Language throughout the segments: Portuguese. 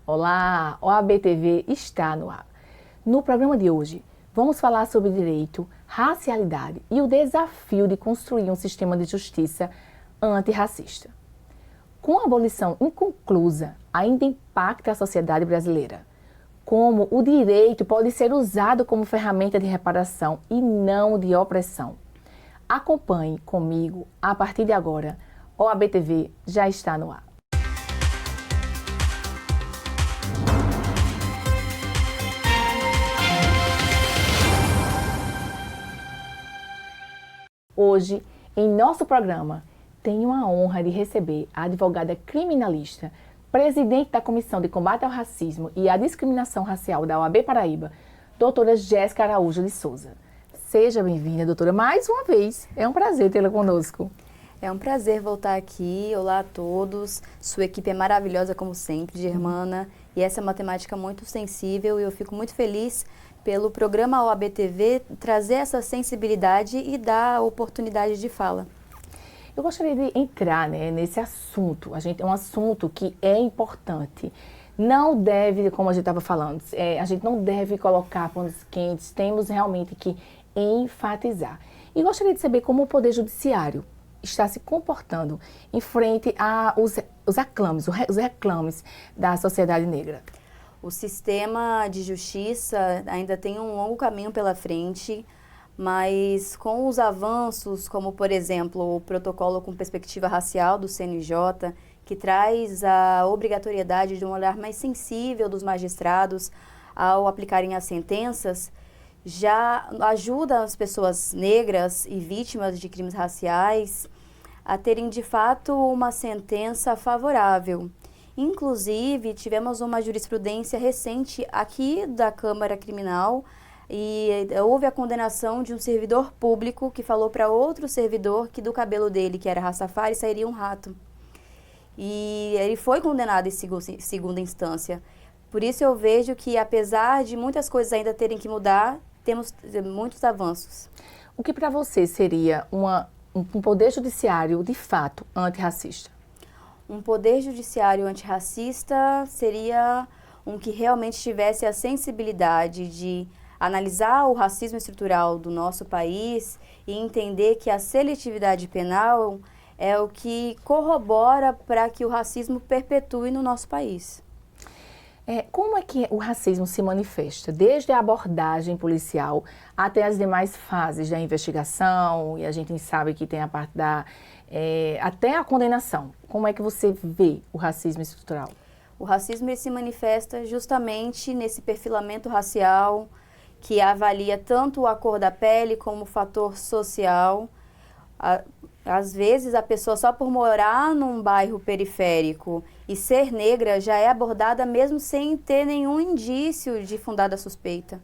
Olá, OAB TV está no ar. No programa de hoje, vamos falar sobre direito, racialidade e o desafio de construir um sistema de justiça antirracista. Com a abolição inconclusa, ainda impacta a sociedade brasileira. Como o direito pode ser usado como ferramenta de reparação e não de opressão. Acompanhe comigo, a partir de agora, OAB TV já está no ar. Hoje, em nosso programa, tenho a honra de receber a advogada criminalista, presidente da Comissão de Combate ao Racismo e à Discriminação Racial da OAB Paraíba, doutora Jéssica Araújo de Souza. Seja bem-vinda, doutora, mais uma vez. É um prazer tê-la conosco. É um prazer voltar aqui. Olá a todos. Sua equipe é maravilhosa, como sempre, Germana. E essa é uma temática muito sensível e eu fico muito feliz pelo programa OAB TV trazer essa sensibilidade e dar oportunidade de fala. Eu gostaria de entrar nesse assunto. É um assunto que é importante. Não deve, como a gente estava falando, a gente não deve colocar panos quentes, temos realmente que enfatizar. E gostaria de saber como o Poder Judiciário está se comportando em frente aos reclames da sociedade negra. O sistema de justiça ainda tem um longo caminho pela frente, mas com os avanços, como por exemplo o protocolo com perspectiva racial do CNJ, que traz a obrigatoriedade de um olhar mais sensível dos magistrados ao aplicarem as sentenças, já ajuda as pessoas negras e vítimas de crimes raciais a terem de fato uma sentença favorável. Inclusive, tivemos uma jurisprudência recente aqui da Câmara Criminal e houve a condenação de um servidor público que falou para outro servidor que do cabelo dele, que era Rastafari, sairia um rato. E ele foi condenado em segunda instância. Por isso eu vejo que, apesar de muitas coisas ainda terem que mudar, temos muitos avanços. O que para você seria um poder judiciário de fato antirracista? Um poder judiciário antirracista seria um que realmente tivesse a sensibilidade de analisar o racismo estrutural do nosso país e entender que a seletividade penal é o que corrobora para que o racismo perpetue no nosso país. Como é que o racismo se manifesta? Desde a abordagem policial até as demais fases da investigação, e a gente sabe que tem a parte até a condenação. Como é que você vê o racismo estrutural? O racismo ele se manifesta justamente nesse perfilamento racial que avalia tanto a cor da pele como o fator social. Às vezes, a pessoa só por morar num bairro periférico e ser negra já é abordada mesmo sem ter nenhum indício de fundada suspeita.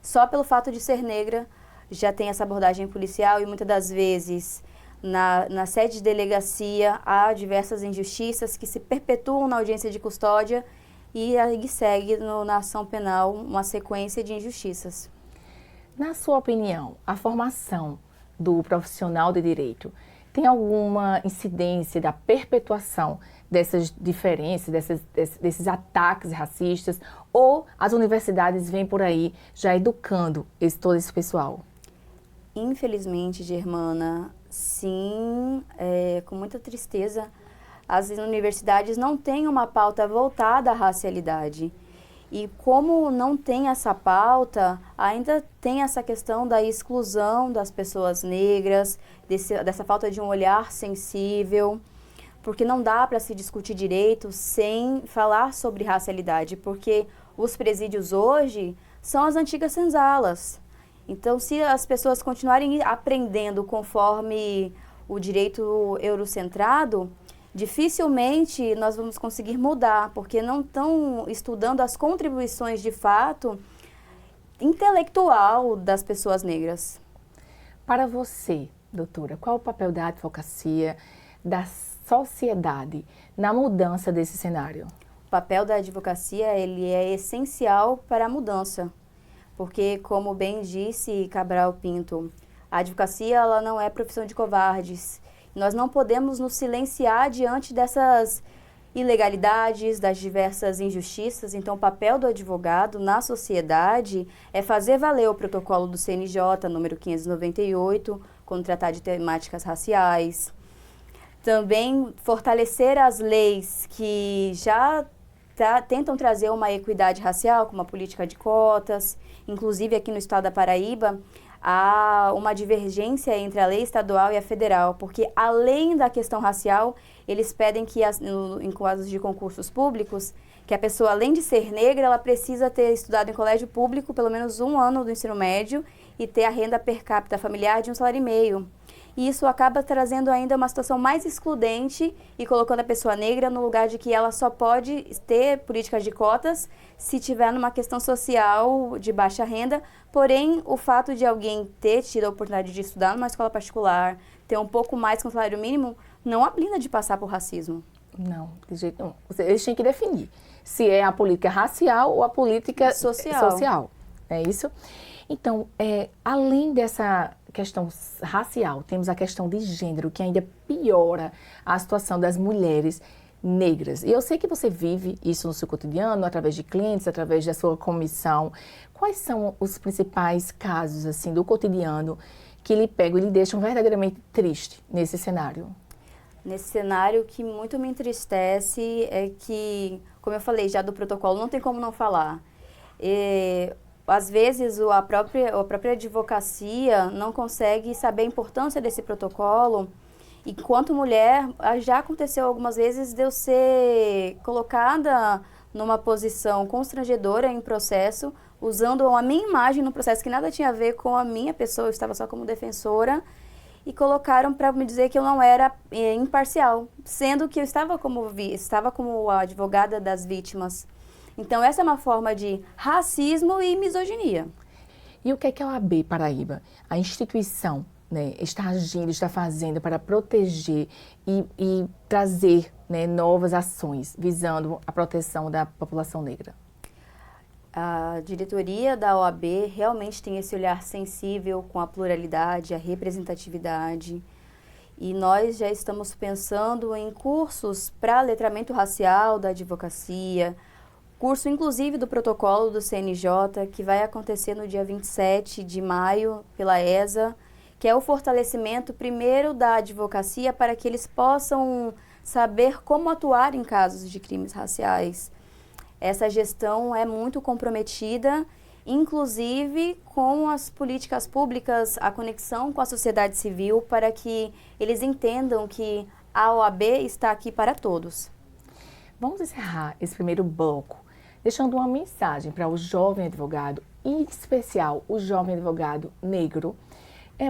Só pelo fato de ser negra já tem essa abordagem policial e muitas das vezes na sede de delegacia há diversas injustiças que se perpetuam na audiência de custódia e aí segue na ação penal uma sequência de injustiças. Na sua opinião, a formação do profissional de direito tem alguma incidência da perpetuação dessas diferenças, desses ataques racistas, ou as universidades vêm por aí já educando todo esse pessoal? Infelizmente, Germana, sim, com muita tristeza, as universidades não têm uma pauta voltada à racialidade. E como não tem essa pauta, ainda tem essa questão da exclusão das pessoas negras, dessa falta de um olhar sensível, porque não dá para se discutir direito sem falar sobre racialidade, porque os presídios hoje são as antigas senzalas. Então, se as pessoas continuarem aprendendo conforme o direito eurocentrado, dificilmente nós vamos conseguir mudar, porque não estão estudando as contribuições de fato intelectual das pessoas negras. Para você, doutora, qual o papel da advocacia, da sociedade na mudança desse cenário? O papel da advocacia ele é essencial para a mudança, porque, como bem disse Cabral Pinto, a advocacia ela não é profissão de covardes. Nós não podemos nos silenciar diante dessas ilegalidades, das diversas injustiças. Então, o papel do advogado na sociedade é fazer valer o protocolo do CNJ, número 598, quando tratar de temáticas raciais. Também fortalecer as leis que já tentam trazer uma equidade racial, como a política de cotas. Inclusive, aqui no estado da Paraíba, há uma divergência entre a lei estadual e a federal, porque além da questão racial, eles pedem que, em casos de concursos públicos, que a pessoa, além de ser negra, ela precisa ter estudado em colégio público pelo menos 1 ano do ensino médio e ter a renda per capita familiar de 1,5 salário. E isso acaba trazendo ainda uma situação mais excludente e colocando a pessoa negra no lugar de que ela só pode ter políticas de cotas se tiver numa questão social de baixa renda. Porém, o fato de alguém ter tido a oportunidade de estudar numa escola particular, ter um pouco mais que um salário mínimo, não a blinda de passar por racismo. Não, de jeito nenhum. Eles têm que definir se é a política racial ou a política social. É isso? Então, além dessa questão racial, temos a questão de gênero, que ainda piora a situação das mulheres negras. E eu sei que você vive isso no seu cotidiano, através de clientes, através da sua comissão. Quais são os principais casos, assim, do cotidiano que lhe pegam e lhe deixam verdadeiramente triste nesse cenário? Nesse cenário, o que muito me entristece é que, como eu falei já do protocolo, não tem como não falar. Às vezes, a própria advocacia não consegue saber a importância desse protocolo. E, enquanto mulher, já aconteceu algumas vezes de eu ser colocada numa posição constrangedora em processo, usando a minha imagem no processo, que nada tinha a ver com a minha pessoa, eu estava só como defensora, e colocaram para me dizer que eu não era imparcial, sendo que eu estava como a advogada das vítimas. Então, essa é uma forma de racismo e misoginia. E o que é que a OAB Paraíba, a instituição, né, está agindo, está fazendo para proteger e trazer, né, novas ações visando a proteção da população negra? A diretoria da OAB realmente tem esse olhar sensível com a pluralidade, a representatividade. E nós já estamos pensando em cursos para letramento racial da advocacia, curso inclusive do protocolo do CNJ, que vai acontecer no dia 27 de maio pela ESA, que é o fortalecimento primeiro da advocacia para que eles possam saber como atuar em casos de crimes raciais. Essa gestão é muito comprometida, inclusive com as políticas públicas, a conexão com a sociedade civil, para que eles entendam que a OAB está aqui para todos. Vamos encerrar esse primeiro bloco deixando uma mensagem para o jovem advogado, em especial o jovem advogado negro.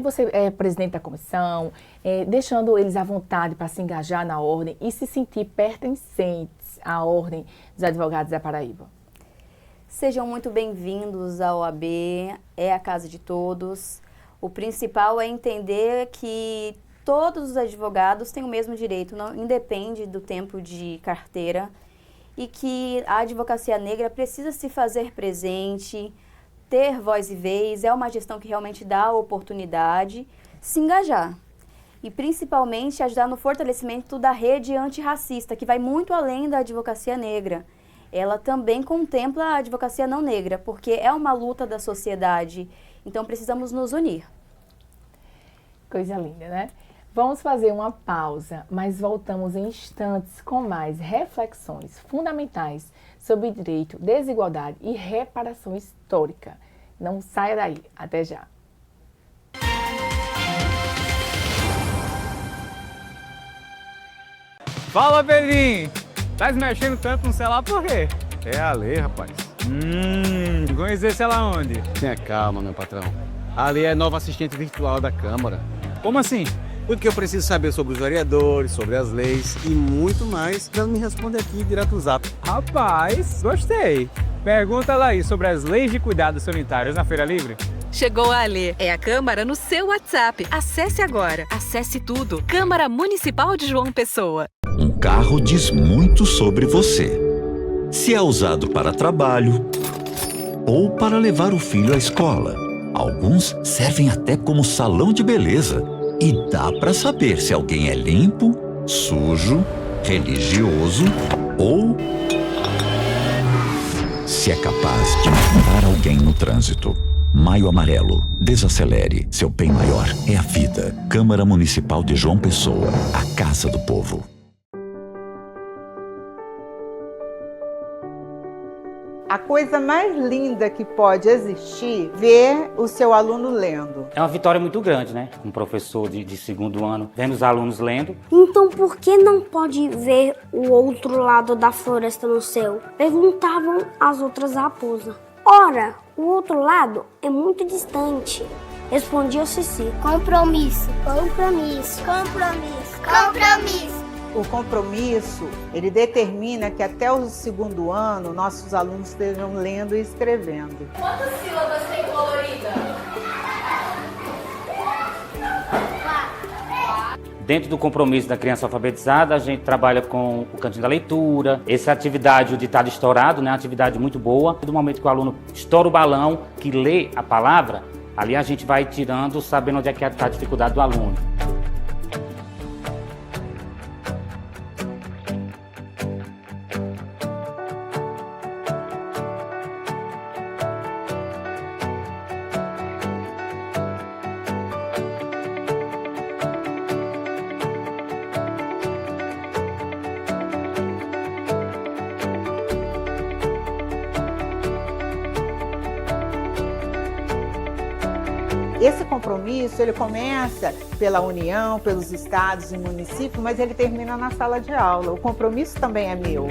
Você é presidente da comissão, deixando eles à vontade para se engajar na ordem e se sentir pertencentes à ordem dos advogados da Paraíba. Sejam muito bem-vindos à OAB, é a casa de todos. O principal é entender que todos os advogados têm o mesmo direito, não independe do tempo de carteira, e que a advocacia negra precisa se fazer presente, ter voz e vez, é uma gestão que realmente dá oportunidade, se engajar. E principalmente ajudar no fortalecimento da rede antirracista, que vai muito além da advocacia negra. Ela também contempla a advocacia não negra, porque é uma luta da sociedade, então precisamos nos unir. Coisa linda, né? Vamos fazer uma pausa, mas voltamos em instantes com mais reflexões fundamentais sobre direito, desigualdade e reparação histórica. Não saia daí, até já. Fala, Belinho! Tá se mexendo tanto no celular por quê? É a lei, rapaz. Conhecer sei lá onde? Tenha calma, meu patrão. A lei é nova assistente virtual da Câmara. Como assim? Tudo que eu preciso saber sobre os vereadores, sobre as leis e muito mais, ela me responde aqui direto no Zap. Rapaz, gostei. Pergunta lá aí sobre as leis de cuidados sanitários na Feira Livre. Chegou a Lê. É a Câmara no seu WhatsApp. Acesse agora. Acesse tudo. Câmara Municipal de João Pessoa. Um carro diz muito sobre você. Se é usado para trabalho ou para levar o filho à escola. Alguns servem até como salão de beleza. E dá para saber se alguém é limpo, sujo religioso ou se é capaz de matar alguém no trânsito. Maio Amarelo. Desacelere. Seu bem maior é a vida. Câmara Municipal de João Pessoa. A Casa do Povo. A coisa mais linda que pode existir, ver o seu aluno lendo. É uma vitória muito grande, né? Um professor de segundo ano vendo os alunos lendo. Então por que não pode ver o outro lado da floresta no céu? Perguntavam as outras raposas. Ora, o outro lado é muito distante, respondia o Cici. Compromisso, compromisso, compromisso, compromisso. O compromisso, ele determina que até o segundo ano, nossos alunos estejam lendo e escrevendo. Quantas sílabas tem colorida? Dentro do compromisso da criança alfabetizada, a gente trabalha com o cantinho da leitura. Essa atividade, o ditado estourado, né, é uma atividade muito boa. Do momento que o aluno estoura o balão, que lê a palavra, ali a gente vai tirando, sabendo onde é que está a dificuldade do aluno. Esse compromisso, ele começa pela União, pelos estados e municípios, mas ele termina na sala de aula. O compromisso também é meu.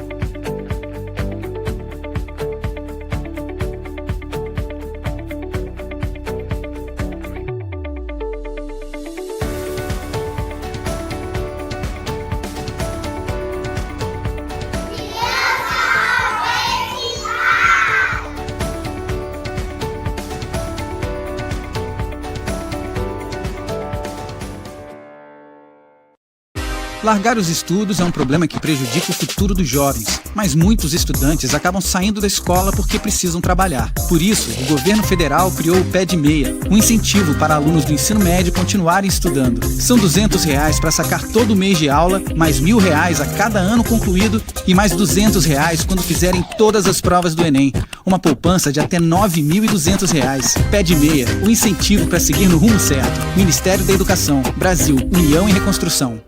Largar os estudos é um problema que prejudica o futuro dos jovens, mas muitos estudantes acabam saindo da escola porque precisam trabalhar. Por isso, o governo federal criou o Pé de Meia, um incentivo para alunos do ensino médio continuarem estudando. São R$200 para sacar todo mês de aula, mais R$1.000 a cada ano concluído e mais R$200 quando fizerem todas as provas do Enem. Uma poupança de até R$9.200. Pé de Meia, o incentivo para seguir no rumo certo. Ministério da Educação, Brasil, União e Reconstrução.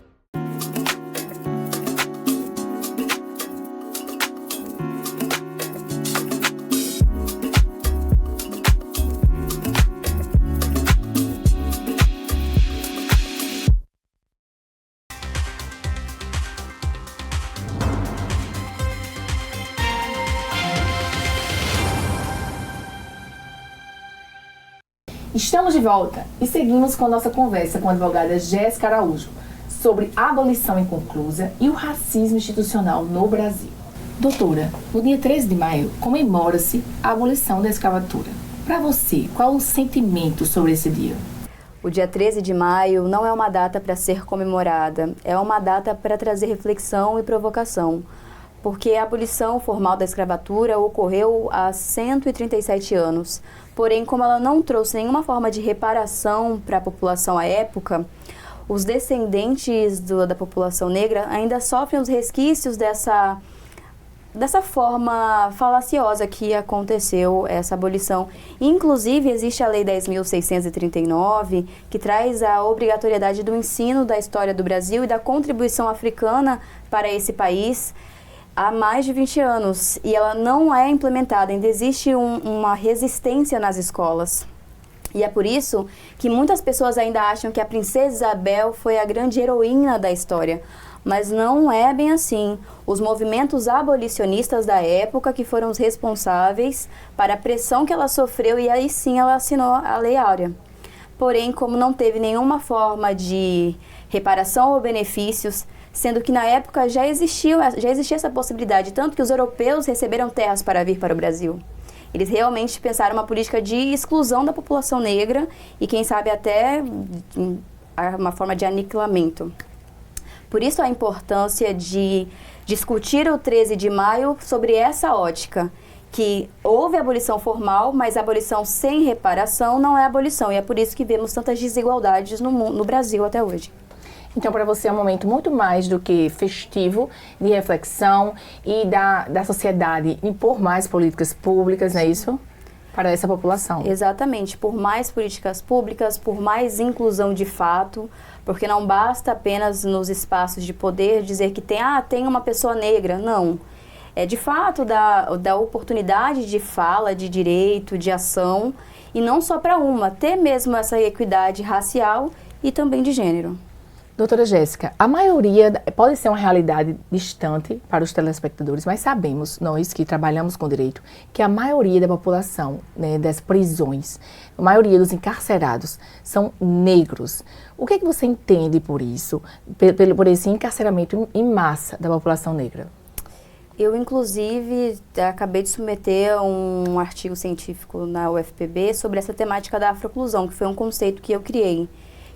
Estamos de volta e seguimos com a nossa conversa com a advogada Jéssica Araújo sobre a abolição inconclusa e o racismo institucional no Brasil. Doutora, no dia 13 de maio comemora-se a abolição da escravatura. Para você, qual o sentimento sobre esse dia? O dia 13 de maio não é uma data para ser comemorada, é uma data para trazer reflexão e provocação, porque a abolição formal da escravatura ocorreu há 137 anos. Porém, como ela não trouxe nenhuma forma de reparação para a população à época, os descendentes da população negra ainda sofrem os resquícios dessa forma falaciosa que aconteceu essa abolição. Inclusive, existe a Lei 10.639, que traz a obrigatoriedade do ensino da história do Brasil e da contribuição africana para esse país há mais de 20 anos, e ela não é implementada, ainda existe uma resistência nas escolas. E é por isso que muitas pessoas ainda acham que a princesa Isabel foi a grande heroína da história, mas não é bem assim. Os movimentos abolicionistas da época que foram os responsáveis para a pressão que ela sofreu, e aí sim ela assinou a Lei Áurea. Porém, como não teve nenhuma forma de reparação ou benefícios, sendo que na época já existia essa possibilidade, tanto que os europeus receberam terras para vir para o Brasil. Eles realmente pensaram uma política de exclusão da população negra e, quem sabe, até uma forma de aniquilamento. Por isso a importância de discutir o 13 de maio sobre essa ótica, que houve abolição formal, mas a abolição sem reparação não é abolição, e é por isso que vemos tantas desigualdades no Brasil até hoje. Então, para você é um momento muito mais do que festivo, de reflexão e da sociedade impor mais políticas públicas, não é isso? Para essa população. Exatamente, por mais políticas públicas, por mais inclusão de fato, porque não basta apenas nos espaços de poder dizer que tem uma pessoa negra, não. É de fato da oportunidade de fala, de direito, de ação, e não só para ter mesmo essa equidade racial e também de gênero. Doutora Jéssica, a maioria pode ser uma realidade distante para os telespectadores, mas sabemos, nós que trabalhamos com direito, que a maioria da população, né, das prisões, a maioria dos encarcerados são negros. O que é que você entende por isso, por esse encarceramento em massa da população negra? Eu, inclusive, acabei de submeter um artigo científico na UFPB sobre essa temática da afroclusão, que foi um conceito que eu criei,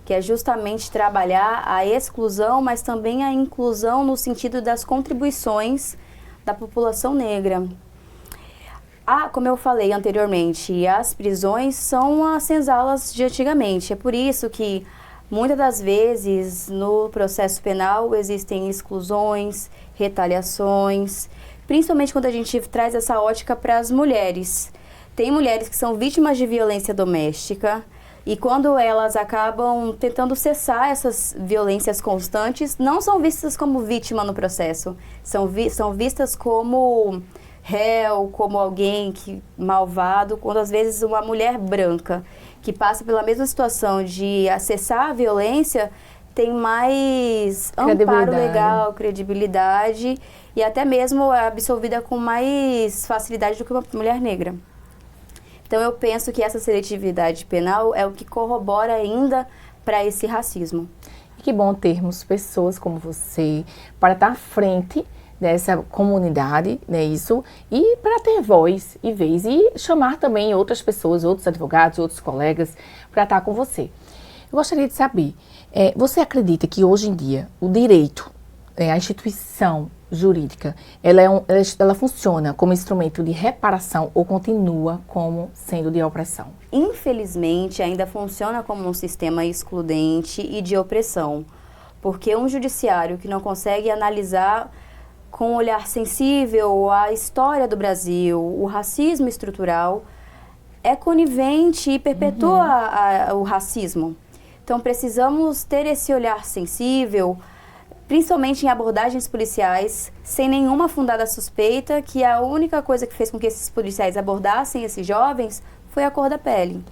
que é justamente trabalhar a exclusão, mas também a inclusão no sentido das contribuições da população negra. Como eu falei anteriormente, as prisões são as senzalas de antigamente. É por isso que, muitas das vezes, no processo penal existem exclusões, retaliações, principalmente quando a gente traz essa ótica para as mulheres. Tem mulheres que são vítimas de violência doméstica, e quando elas acabam tentando cessar essas violências constantes, não são vistas como vítima no processo, são vistas como réu, como alguém malvado, quando às vezes uma mulher branca que passa pela mesma situação de acessar a violência tem mais amparo legal, credibilidade e até mesmo é absolvida com mais facilidade do que uma mulher negra. Então, eu penso que essa seletividade penal é o que corrobora ainda para esse racismo. E que bom termos pessoas como você para estar à frente dessa comunidade, né, isso, e para ter voz e vez, e chamar também outras pessoas, outros advogados, outros colegas, para estar com você. Eu gostaria de saber, você acredita que hoje em dia o direito, a instituição jurídica, ela funciona como instrumento de reparação ou continua como sendo de opressão? Infelizmente, ainda funciona como um sistema excludente e de opressão, porque um judiciário que não consegue analisar com um olhar sensível a história do Brasil, o racismo estrutural, é conivente e perpetua o racismo. Então, precisamos ter esse olhar sensível, principalmente em abordagens policiais, sem nenhuma fundada suspeita, que a única coisa que fez com que esses policiais abordassem esses jovens foi a cor da pele.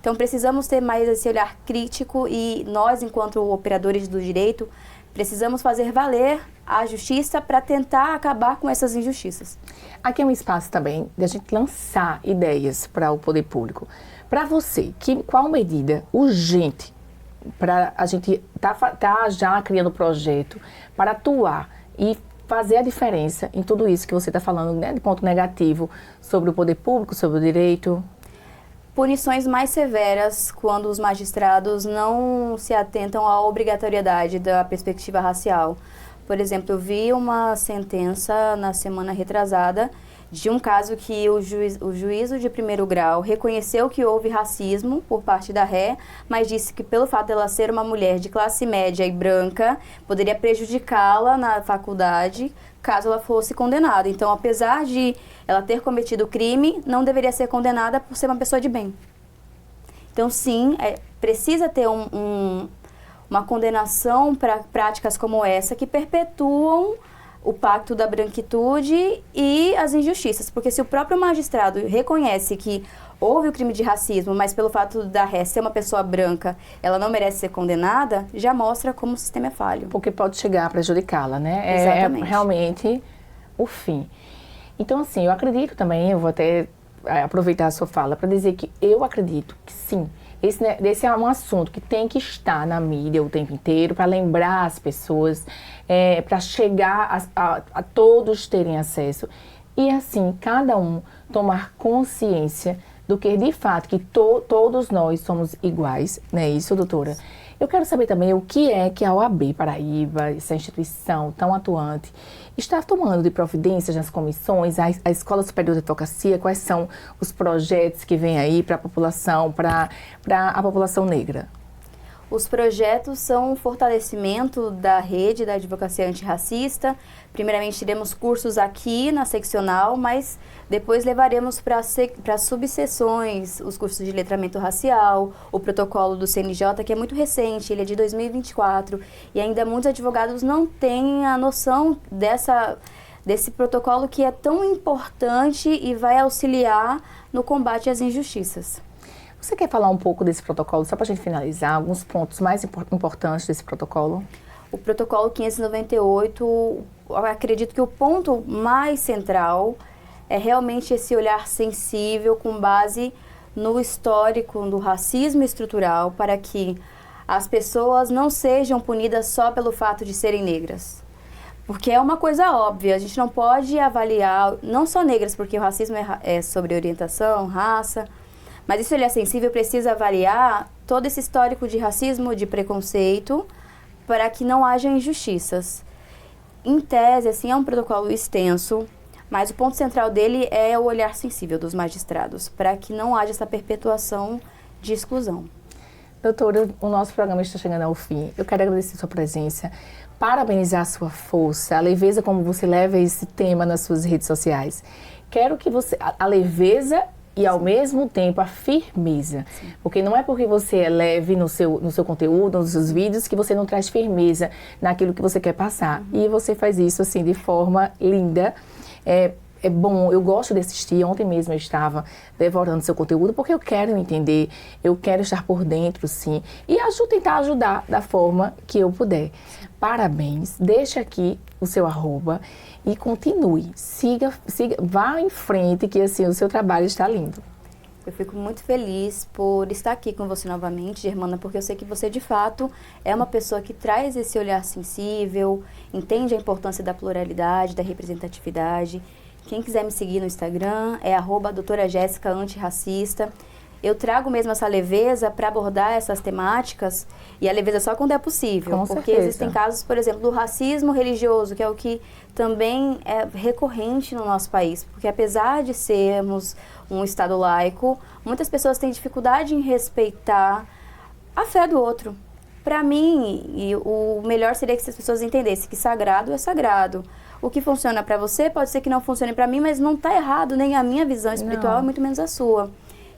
Então, precisamos ter mais esse olhar crítico e nós, enquanto operadores do direito, precisamos fazer valer a justiça para tentar acabar com essas injustiças. Aqui é um espaço também de a gente lançar ideias para o poder público. Para você, qual medida urgente para a gente tá já criando projeto para atuar e fazer a diferença em tudo isso que você está falando, né, de ponto negativo sobre o poder público, sobre o direito? Punições mais severas quando os magistrados não se atentam à obrigatoriedade da perspectiva racial. Por exemplo, eu vi uma sentença na semana retrasada de um caso que o juízo de primeiro grau reconheceu que houve racismo por parte da ré, mas disse que pelo fato dela ser uma mulher de classe média e branca, poderia prejudicá-la na faculdade caso ela fosse condenada. Então, apesar de ela ter cometido o crime, não deveria ser condenada por ser uma pessoa de bem. Então, sim, precisa ter uma condenação para práticas como essa que perpetuam o pacto da branquitude e as injustiças. Porque se o próprio magistrado reconhece que houve o crime de racismo, mas pelo fato da ré ser uma pessoa branca, ela não merece ser condenada, já mostra como o sistema é falho. Porque pode chegar a prejudicá-la, né? Exatamente. É realmente o fim. Então, assim, eu acredito também, eu vou até aproveitar a sua fala para dizer que eu acredito que sim, esse é um assunto que tem que estar na mídia o tempo inteiro para lembrar as pessoas, para chegar a todos terem acesso e assim, cada um tomar consciência do que de fato que todos nós somos iguais, não é isso, doutora? Eu quero saber também o que é que a OAB Paraíba, essa instituição tão atuante, está tomando de providências nas comissões, a Escola Superior de Advocacia, quais são os projetos que vêm aí para a população, para a população negra? Os projetos são um fortalecimento da rede da advocacia antirracista. Primeiramente, teremos cursos aqui na seccional, mas depois levaremos para subseções os cursos de letramento racial, o protocolo do CNJ, que é muito recente, ele é de 2024, e ainda muitos advogados não têm a noção desse protocolo que é tão importante e vai auxiliar no combate às injustiças. Você quer falar um pouco desse protocolo, só para a gente finalizar, alguns pontos mais importantes desse protocolo? O protocolo 598, eu acredito que o ponto mais central é realmente esse olhar sensível com base no histórico do racismo estrutural para que as pessoas não sejam punidas só pelo fato de serem negras. Porque é uma coisa óbvia, a gente não pode avaliar, não só negras, porque o racismo é sobre orientação, raça, mas esse olhar sensível precisa avaliar todo esse histórico de racismo, de preconceito, para que não haja injustiças. Em tese, assim, é um protocolo extenso, mas o ponto central dele é o olhar sensível dos magistrados, para que não haja essa perpetuação de exclusão. Doutora, o nosso programa está chegando ao fim. Eu quero agradecer a sua presença, parabenizar a sua força, a leveza como você leva esse tema nas suas redes sociais. Quero que você... A leveza e, ao mesmo tempo, a firmeza. Sim. Porque não é porque você é leve no seu conteúdo, nos seus vídeos, que você não traz firmeza naquilo que você quer passar. E você faz isso, assim, de forma linda. É bom, eu gosto de assistir. Ontem mesmo eu estava devorando seu conteúdo porque eu quero entender, eu quero estar por dentro, sim. E tentar ajudar da forma que eu puder. Parabéns, deixa aqui o seu @. E continue, siga, vá em frente, que assim o seu trabalho está lindo. Eu fico muito feliz por estar aqui com você novamente, Germana, porque eu sei que você, de fato, é uma pessoa que traz esse olhar sensível, entende a importância da pluralidade, da representatividade. Quem quiser me seguir no Instagram é @doutora_Jéssica_antirracista. Eu trago mesmo essa leveza para abordar essas temáticas, e a leveza só quando é possível. Com porque certeza. Existem casos, por exemplo, do racismo religioso, que é o que também é recorrente no nosso país. Porque apesar de sermos um Estado laico, muitas pessoas têm dificuldade em respeitar a fé do outro. Para mim, o melhor seria que as pessoas entendessem que sagrado é sagrado. O que funciona para você pode ser que não funcione para mim, mas não está errado nem a minha visão espiritual, e muito menos a sua.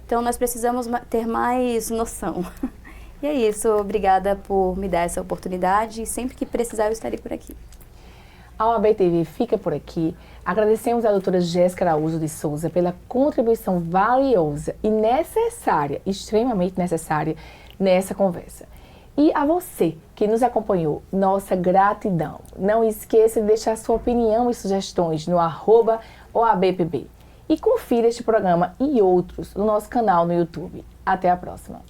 Então, nós precisamos ter mais noção. E é isso. Obrigada por me dar essa oportunidade. E sempre que precisar, eu estarei por aqui. A OAB TV fica por aqui. Agradecemos à doutora Jéssica Araújo de Souza pela contribuição valiosa e necessária, extremamente necessária, nessa conversa. E a você que nos acompanhou, nossa gratidão. Não esqueça de deixar sua opinião e sugestões no @OABPB. E confira este programa e outros no nosso canal no YouTube. Até a próxima!